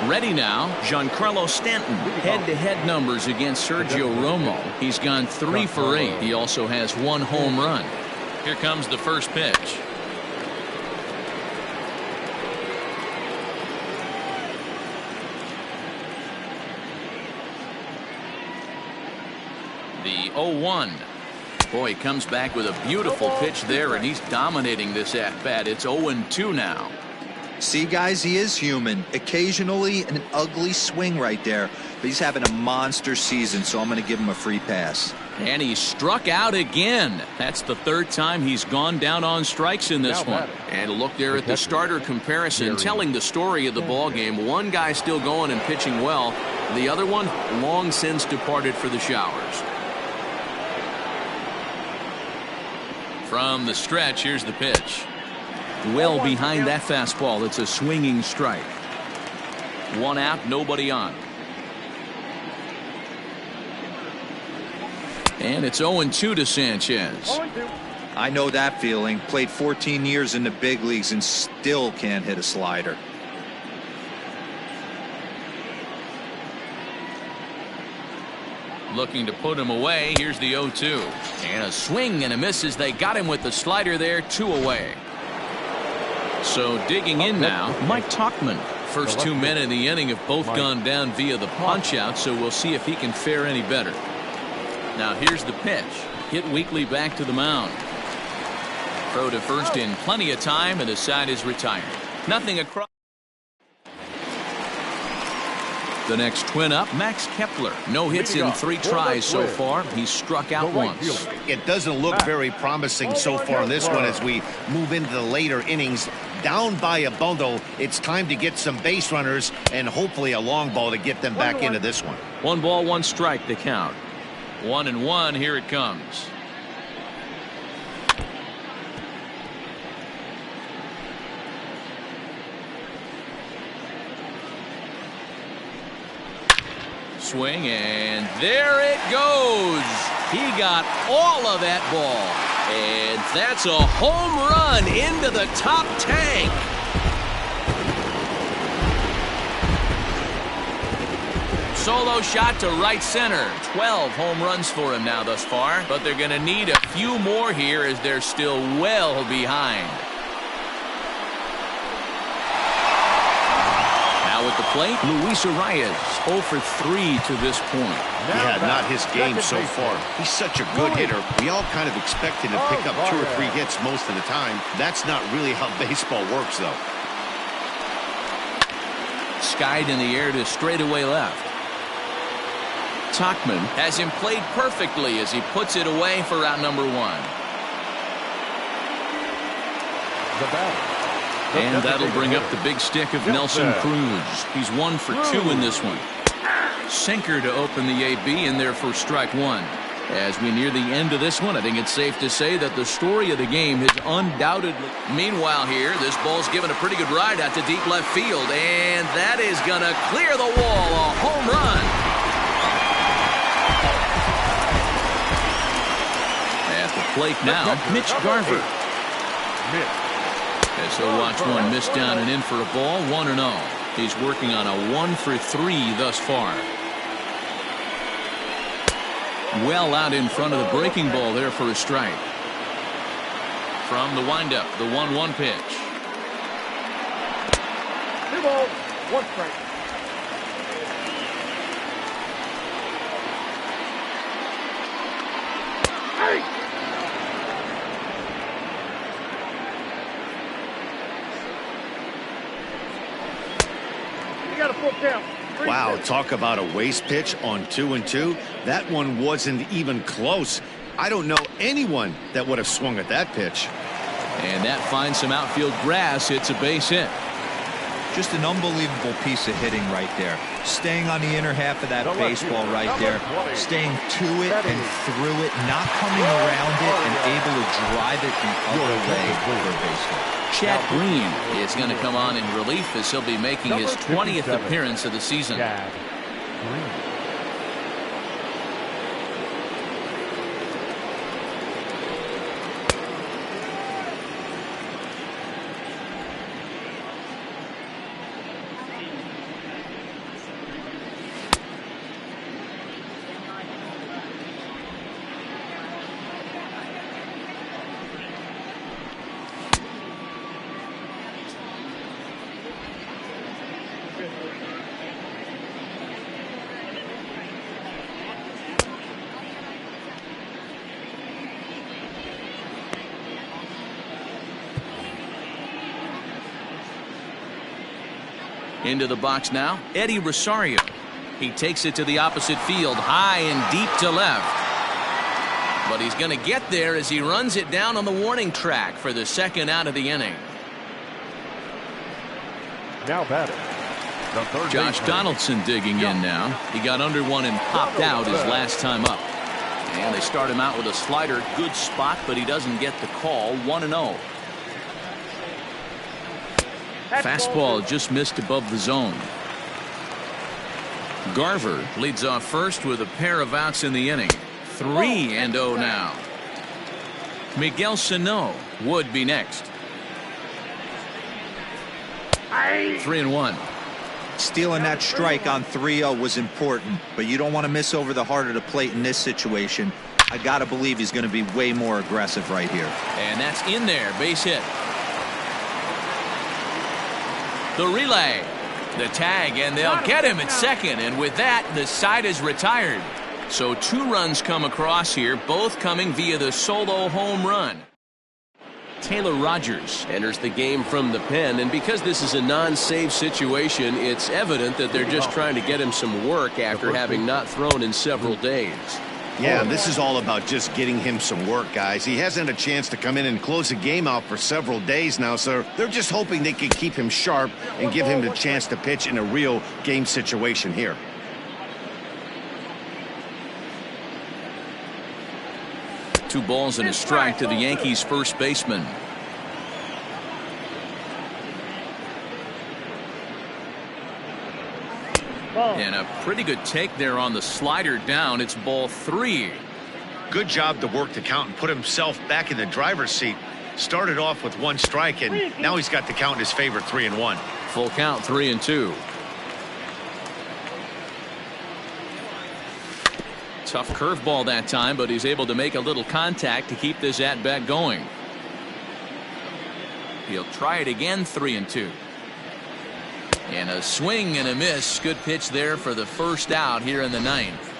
Ready now, Giancarlo Stanton. Head-to-head numbers against Sergio Romo. He's gone 3 for 8. He also has 1 home run. Here comes the first pitch. The 0-1. Boy, he comes back with a beautiful pitch there, and he's dominating this at-bat. It's 0-2 now. See, guys, he is human. Occasionally an ugly swing right there, but he's having a monster season, so I'm going to give him a free pass. And he struck out again. That's the 3rd time he's gone down on strikes in this one. And look there at the starter comparison, telling the story of the ball game. One guy still going and pitching well. The other one long since departed for the showers. From the stretch, here's the pitch. Well behind that fastball. It's a swinging strike. 1 out, nobody on. And it's 0-2 to Sanchez. I know that feeling. Played 14 years in the big leagues and still can't hit a slider. Looking to put him away. Here's the 0-2. And a swing and a miss as they got him with the slider there. 2 away. So digging in now, Mike Tauchman. First 2 men in the inning have both gone down via the punch out, so we'll see if he can fare any better. Now here's the pitch. Hit weakly back to the mound. Throw to first in plenty of time, and the side is retired. Nothing across. The next twin up, Max Kepler. No hits in 3 tries so far. He's struck out once. It doesn't look very promising so far in this one as we move into the later innings. Down by a bundle, it's time to get some base runners and hopefully a long ball to get them back into this one. 1 ball, 1 strike to count. 1-1, here it comes. Swing, and there it goes. He got all of that ball, and that's a home run into the top tank. Solo shot to right center. 12 home runs for him now thus far, but they're going to need a few more here as they're still well behind. Now at the plate, Luis Arias, 0 for 3 to this point. Yeah, not his game so far. He's such a good hitter. We all kind of expect him to pick up 2 or 3 hits most of the time. That's not really how baseball works, though. Skied in the air to straightaway left. Tauchman has him played perfectly as he puts it away for out number 1. And that'll bring up the big stick of Nelson Cruz. He's 1 for 2 in this one. Sinker to open the AB in there for strike 1. As we near the end of this one, I think it's safe to say that the story of the game has undoubtedly. Meanwhile here, this ball's given a pretty good ride out to deep left field, and that is going to clear the wall. A home run. At the plate now, Mitch Garver. As he'll watch one miss down and in for a ball, 1-0. He's working on a 1-for-3 thus far. Well out in front of the breaking ball there for a strike. From the windup, the 1-1 pitch. 2 balls, 1 strike. Hey! You got a full count. Wow, talk about a waste pitch on 2-2. That one wasn't even close. I don't know anyone that would have swung at that pitch. And that finds some outfield grass. It's a base hit. Just an unbelievable piece of hitting right there. Staying on the inner half of that baseball right there. Staying to it and through it. Not coming around it and able to drive it the other way for a base hit. Chad Green is going to come on in relief as he'll be making his 20th appearance of the season. Into the box now, Eddie Rosario. He takes it to the opposite field, high and deep to left. But he's going to get there as he runs it down on the warning track for the second out of the inning. Now batting, the third Josh Donaldson digging in now. He got under one and popped out his last time up. And they start him out with a slider. Good spot, but he doesn't get the call. 1-0. Fastball just missed above the zone. Garver leads off first with a pair of outs in the inning. 3-0 now. Miguel Sano would be next. 3-1. Stealing that strike on 3-0 was important, but you don't want to miss over the heart of the plate in this situation. I got to believe he's going to be way more aggressive right here. And that's in there. Base hit. The relay, the tag, and they'll get him at second. And with that, the side is retired. So 2 runs come across here, both coming via the solo home run. Taylor Rogers enters the game from the pen, and because this is a non-save situation, it's evident that they're just trying to get him some work after having not thrown in several days. Yeah, this is all about just getting him some work, guys. He hasn't had a chance to come in and close the game out for several days now, so they're just hoping they can keep him sharp and give him the chance to pitch in a real game situation here. Two balls and a strike to the Yankees first baseman. And a pretty good take there on the slider down. It's ball 3. Good job to work the count and put himself back in the driver's seat. Started off with 1 strike, and now he's got the count in his favor, 3-1. Full count, 3-2. Tough curveball that time, but he's able to make a little contact to keep this at-bat going. He'll try it again, 3-2. And a swing and a miss. Good pitch there for the first out here in the 9th.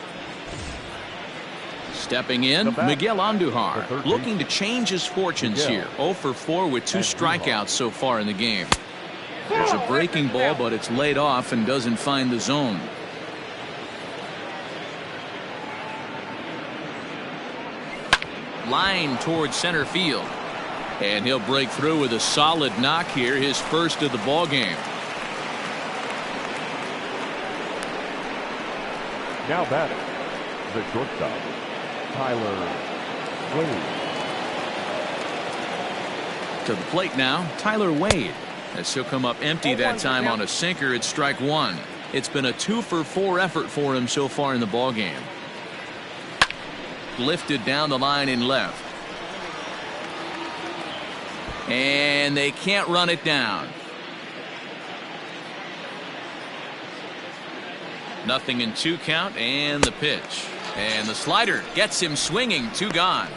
Stepping in, Miguel Andujar, looking to change his fortunes here. 0 for 4 with 2 strikeouts so far in the game. There's a breaking ball, but it's laid off and doesn't find the zone. Line towards center field. And he'll break through with a solid knock here, his first of the ball game. Now batting, the shortstop, Tyler Wade. To the plate now, Tyler Wade. As he'll come up empty that time on a sinker, it's strike one. It's been a 2-for-4 effort for him so far in the ballgame. Lifted down the line in left. And they can't run it down. Nothing in 2 count, and the pitch. And the slider gets him swinging, 2 gone.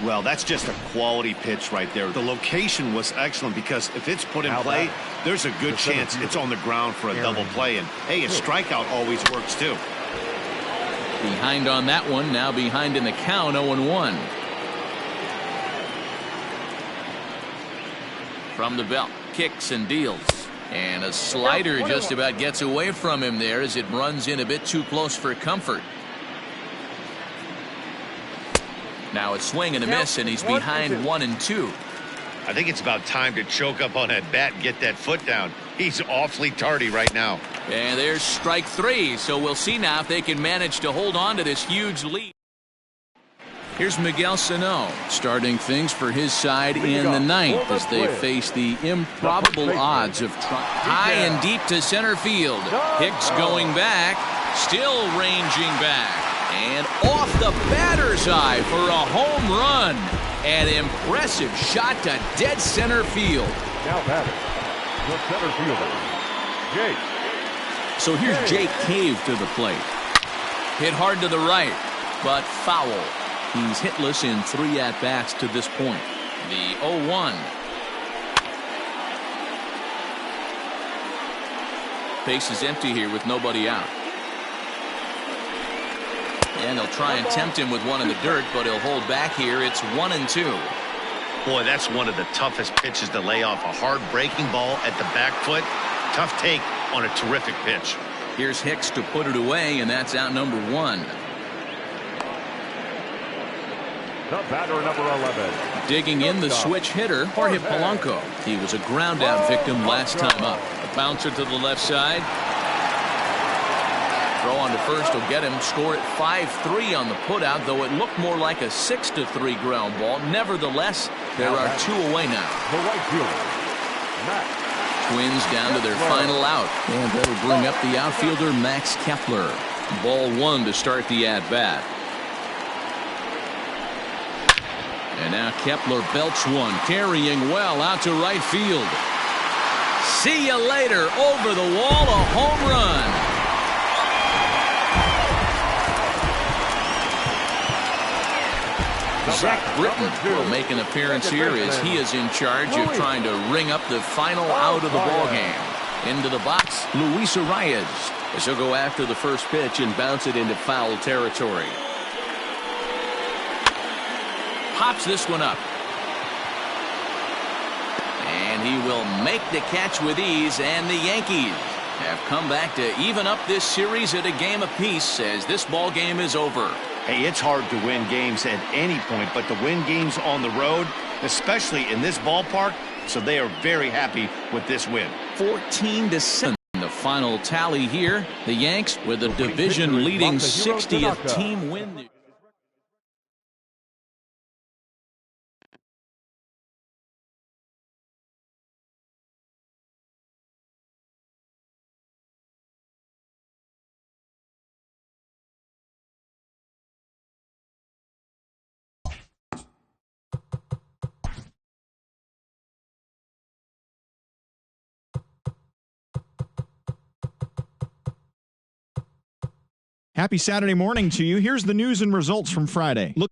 Well, that's just a quality pitch right there. The location was excellent because if it's put in play, there's a good chance it's on the ground for a double play. And, hey, a strikeout always works, too. Behind on that one, now behind in the count, 0-1. From the belt, kicks and deals. And a slider just about gets away from him there as it runs in a bit too close for comfort. Now a swing and a miss, and he's behind 1-2. I think it's about time to choke up on that bat and get that foot down. He's awfully tardy right now. And there's strike 3, so we'll see now if they can manage to hold on to this huge lead. Here's Miguel Sano starting things for his side in the 9th as they face the improbable odds of high and deep to center field. Hicks going back, still ranging back, and off the batter's eye for a home run. An impressive shot to dead center field. Now batting, the center fielder, Jake. So here's Jake Cave to the plate. Hit hard to the right, but foul. He's hitless in 3 at-bats to this point. The 0-1. Base is empty here with nobody out. And they'll try and tempt him with one in the dirt, but he'll hold back here. It's 1-2. Boy, that's one of the toughest pitches to lay off. A hard breaking ball at the back foot. Tough take on a terrific pitch. Here's Hicks to put it away, and that's out number 1. The batter, number 11. Digging in the switch hitter, Jorge Polanco. He was a ground out victim last time up. A bouncer to the left side. Throw on to first will get him. Score at 5-3 on the putout, though it looked more like a 6-3 ground ball. Nevertheless, there are 2 away now. The right fielder, Matt. Twins down to their final out. And that'll bring up the outfielder Max Kepler. Ball 1 to start the at-bat. And now Kepler belts one, carrying well out to right field. See you later. Over the wall, a home run. Zach Britton will make an appearance here as he is in charge of trying to ring up the final out of the ballgame. Into the box, Luis Arias, as he'll go after the first pitch and bounce it into foul territory. Pops this one up. And he will make the catch with ease, and the Yankees have come back to even up this series at a game apiece as this ball game is over. Hey, it's hard to win games at any point, but to win games on the road, especially in this ballpark, so they are very happy with this win. 14-7. The final tally here. The Yanks with a division-leading 60th team win. Happy Saturday morning to you. Here's the news and results from Friday. Look